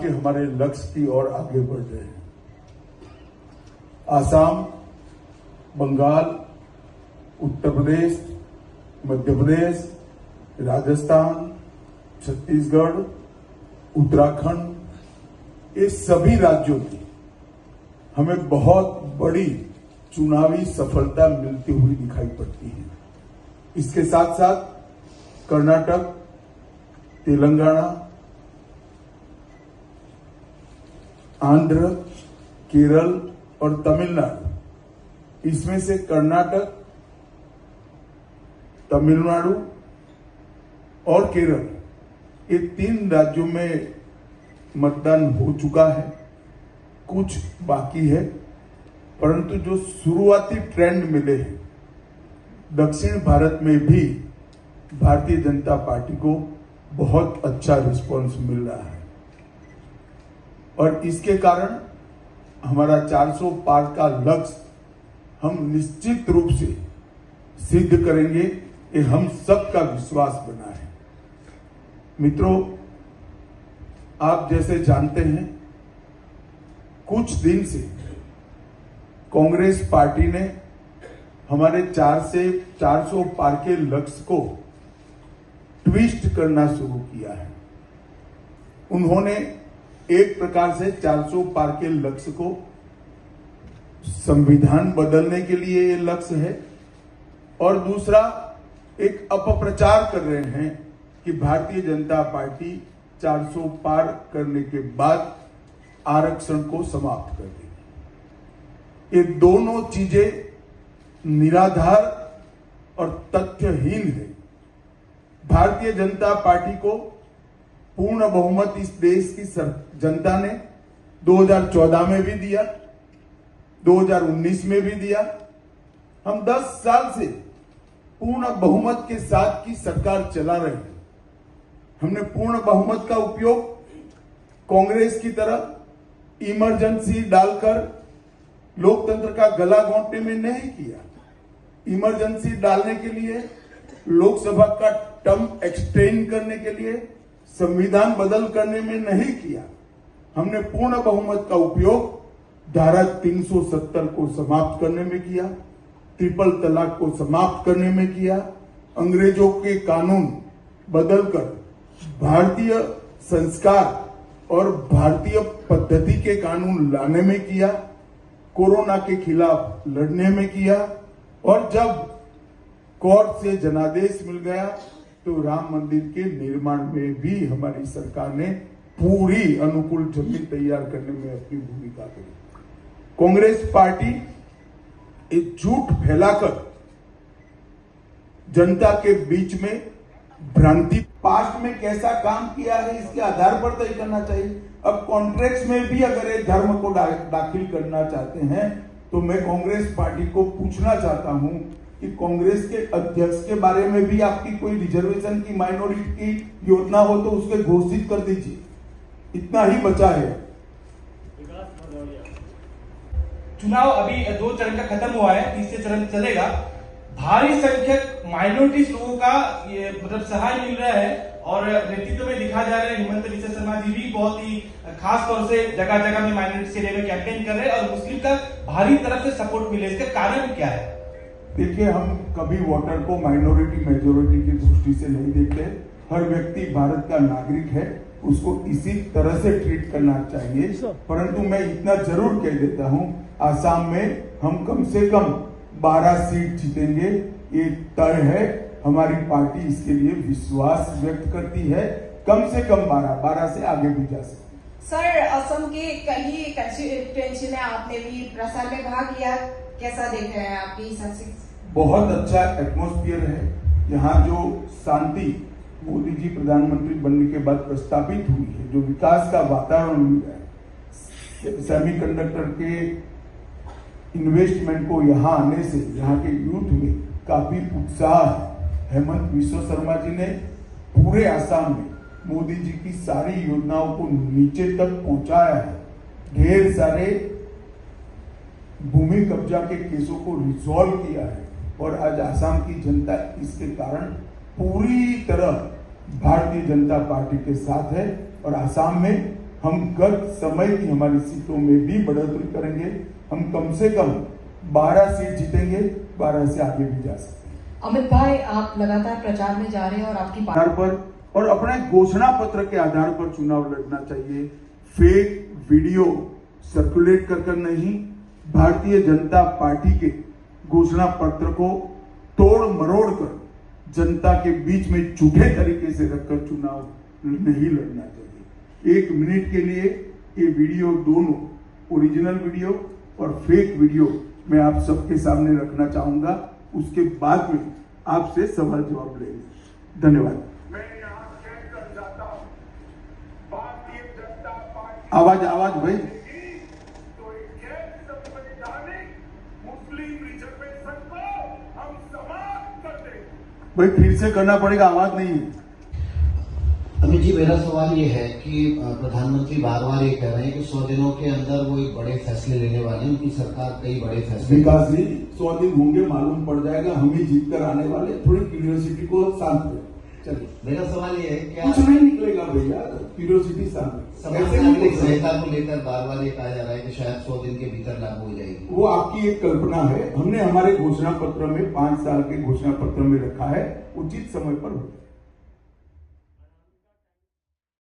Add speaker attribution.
Speaker 1: के हमारे लक्ष्य की ओर आगे बढ़ रहे हैं। आसाम, बंगाल, उत्तर प्रदेश, मध्य प्रदेश, राजस्थान, छत्तीसगढ़, उत्तराखंड, ये सभी राज्यों की हमें बहुत बड़ी चुनावी सफलता मिलती हुई दिखाई पड़ती है। इसके साथ साथ कर्नाटक, तेलंगाना, आंध्र, केरल और तमिलनाडु, इसमें से कर्नाटक, तमिलनाडु और केरल, ये 3 राज्यों में मतदान हो चुका है, कुछ बाकी है, परंतु जो शुरुआती ट्रेंड मिले हैं, दक्षिण भारत में भी भारतीय जनता पार्टी को बहुत अच्छा रिस्पांस मिल रहा है और इसके कारण हमारा 400 पार का लक्ष्य हम निश्चित रूप से सिद्ध करेंगे, ये हम सबका विश्वास बना है। मित्रों, आप जैसे जानते हैं, कुछ दिन से कांग्रेस पार्टी ने हमारे 4 से 400 पार के लक्ष्य को ट्विस्ट करना शुरू किया है। उन्होंने एक प्रकार से 400 पार के लक्ष्य को संविधान बदलने के लिए ये लक्ष्य है और दूसरा एक अपप्रचार कर रहे हैं कि भारतीय जनता पार्टी 400 पार करने के बाद आरक्षण को समाप्त कर देगी। ये दोनों चीजें निराधार और तथ्यहीन है। भारतीय जनता पार्टी को पूर्ण बहुमत इस देश की जनता ने 2014 में भी दिया, 2019 में भी दिया। हम 10 साल से पूर्ण बहुमत के साथ की सरकार चला रहे हैं। हमने पूर्ण बहुमत का उपयोग कांग्रेस की तरह इमरजेंसी डालकर लोकतंत्र का गला घोंटने में नहीं किया। इमरजेंसी डालने के लिए, लोकसभा का टर्म एक्सटेंड करने के लिए, संविधान बदल करने में नहीं किया। हमने पूर्ण बहुमत का उपयोग धारा 370 को समाप्त करने में किया, ट्रिपल तलाक को समाप्त करने में किया, अंग्रेजों के कानून बदलकर भारतीय संस्कार और भारतीय पद्धति के कानून लाने में किया, कोरोना के खिलाफ लड़ने में किया और जब कोर्ट से जनादेश मिल गया तो राम मंदिर के निर्माण में भी हमारी सरकार ने पूरी अनुकूल जमीन तैयार करने में अपनी भूमिका करी। कांग्रेस पार्टी एक झूठ फैलाकर जनता के बीच में भ्रांति, पास्ट में कैसा काम किया है इसके आधार पर तय करना चाहिए। अब कॉन्ट्रैक्ट्स में भी अगर ये धर्म को दाखिल करना चाहते हैं तो मैं कांग्रेस पार्टी को पूछना चाहता हूं कि कांग्रेस के अध्यक्ष के बारे में भी आपकी कोई रिजर्वेशन की, माइनॉरिटी की योजना हो तो उसके घोषित कर दीजिए। इतना ही बचा है।
Speaker 2: चुनाव अभी 2 चरण का खत्म हुआ है, तीसरे चरण चलेगा। भारी संख्यक माइनॉरिटीज लोगों का ये मतलब सहाय मिल रहा है और नेतृत्व में दिखा जा रहा है। हिमंत विश्व शर्मा जी भी बहुत ही खास तौर से जगह जगह में माइनॉरिटी एरिया में कैंपेन कर रहे हैं और मुस्लिम का भारी तरफ से सपोर्ट मिले। इसका कारण क्या है?
Speaker 1: देखिए, हम कभी वोटर को माइनॉरिटी मेजोरिटी की दृष्टि से नहीं देखते। हर व्यक्ति भारत का नागरिक है, उसको इसी तरह से ट्रीट करना चाहिए। परंतु मैं इतना जरूर कह देता हूं, आसाम में हम कम से कम 12 सीट जीतेंगे, ये तय है। हमारी पार्टी इसके लिए विश्वास व्यक्त करती है। कम से कम 12 से आगे भी जा सकते।
Speaker 3: सर, असम के कई कंस्टिट्यूएंसी में आपने भी प्रचार में भाग लिया, कैसा देख रहे हैं आपकी हिसाब?
Speaker 1: बहुत अच्छा एटमॉस्फेयर है यहाँ। जो शांति मोदी जी प्रधानमंत्री बनने के बाद प्रस्तावित हुई है, जो विकास का वातावरण मिल रहा है, सेमीकंडक्टर के इन्वेस्टमेंट को यहाँ आने से यहाँ के यूथ में काफी उत्साह है। हेमंत विश्व शर्मा जी ने पूरे आसाम में मोदी जी की सारी योजनाओं को नीचे तक पहुंचाया है। ढेर सारे भूमि कब्जा के केसों को रिजॉल्व किया है और आज आसाम की जनता इसके कारण पूरी तरह भारतीय जनता पार्टी के साथ है और आसाम में हम गत समय की हमारी सीटों में भी बढ़ोतरी करेंगे। हम कम से कम 12 सीट जीतेंगे, 12 से आगे भी जा सकते हैं।
Speaker 4: अमित भाई, आप लगातार प्रचार में जा रहे हैं और आपकी
Speaker 1: आधार पर और अपने घोषणा पत्र के आधार पर चुनाव लड़ना चाहिए। फेक वीडियो सर्कुलेट कर नहीं, भारतीय जनता पार्टी के घोषणा पत्र को तोड़ मरोड़ कर जनता के बीच में झूठे तरीके से रखकर चुनाव नहीं लड़ना चाहिए। 1 मिनट के लिए ये वीडियो, दोनों ओरिजिनल वीडियो और फेक वीडियो मैं आप सबके सामने रखना चाहूंगा। उसके बाद में आपसे सवाल जवाब लेंगे। धन्यवाद।
Speaker 5: मैं यहाँ कहकर जाता हूँ, भारतीय जनता पार्टी
Speaker 1: आवाज भाई।
Speaker 5: तो एक संवैधानिक मुस्लिम रिजर्वेशन को हम समाप्त कर देंगे।
Speaker 1: भाई फिर से करना पड़ेगा, आवाज नहीं है।
Speaker 6: अमित जी, मेरा सवाल ये है कि प्रधानमंत्री बार बार ये कह रहे हैं कि 100 दिनों के अंदर वो एक बड़े फैसले लेने वाले हैं। उनकी सरकार कई बड़े फैसले।
Speaker 1: विकास जी, 100 दिन होंगे, मालूम पड़ जाएगा। हम ही जीत कर आने वाले। थोड़ी क्यूरियोसिटी को शांत करें। चलिए,
Speaker 6: मेरा सवाल ये है, क्या
Speaker 1: कुछ नहीं निकलेगा भैया, क्यूरियोसिटी शांत।
Speaker 6: नागरिक संहिता को लेकर बार बार ये कहा जा रहा है कि शायद 100 दिन के भीतर लागू हो जाएगी।
Speaker 1: वो आपकी एक कल्पना है। हमने हमारे घोषणा पत्र में 5 साल के घोषणा पत्र में रखा है, उचित समय पर होगा।